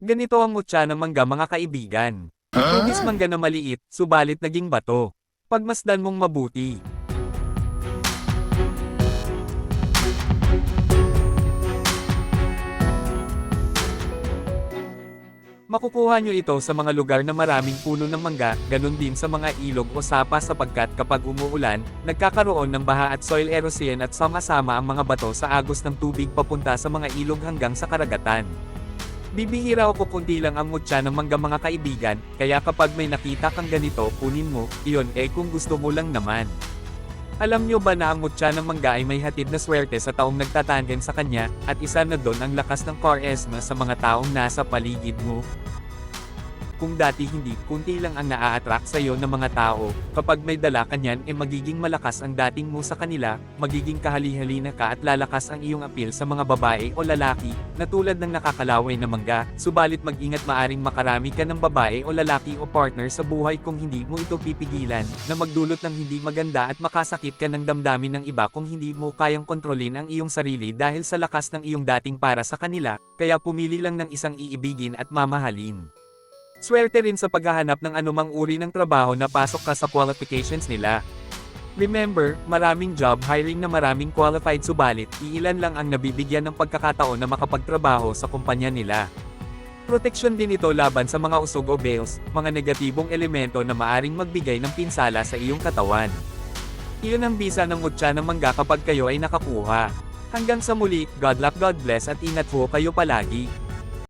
Ganito ang mutya ng mangga mga kaibigan. Tubis mangga na maliit, subalit naging bato. Pagmasdan mong mabuti. Makukuha nyo ito sa mga lugar na maraming puno ng mangga, ganun din sa mga ilog o sapa sapagkat kapag umuulan, nagkakaroon ng baha at soil erosion at sama-sama ang mga bato sa agos ng tubig papunta sa mga ilog hanggang sa karagatan. Bibihira o kukunti lang ang mutya ng mangga mga kaibigan, kaya kapag may nakita kang ganito, kunin mo, iyon kung gusto mo lang naman. Alam nyo ba na ang mutya ng mangga ay may hatid na swerte sa taong nagtatangen sa kanya, at isa na doon ang lakas ng charisma sa mga taong nasa paligid mo? Kung dati hindi, kunti lang ang naa-attract sa iyo ng mga tao, kapag may dala ka niyan magiging malakas ang dating mo sa kanila, magiging kahali-halina ka at lalakas ang iyong appeal sa mga babae o lalaki, na tulad ng nakakalaway na mangga, subalit mag-ingat maaring makarami ka ng babae o lalaki o partner sa buhay kung hindi mo ito pipigilan, na magdulot ng hindi maganda at makasakit ka ng damdamin ng iba kung hindi mo kayang kontrolin ang iyong sarili dahil sa lakas ng iyong dating para sa kanila, kaya pumili lang ng isang iibigin at mamahalin. Swerte rin sa paghahanap ng anumang uri ng trabaho na pasok ka sa qualifications nila. Remember, maraming job hiring na maraming qualified subalit, iilan lang ang nabibigyan ng pagkakataon na makapagtrabaho sa kumpanya nila. Proteksyon din ito laban sa mga usog o bales, mga negatibong elemento na maaring magbigay ng pinsala sa iyong katawan. Iyon ang bisa ng mutya ng mangga kapag kayo ay nakakuha. Hanggang sa muli, God luck, God bless at ingat po kayo palagi.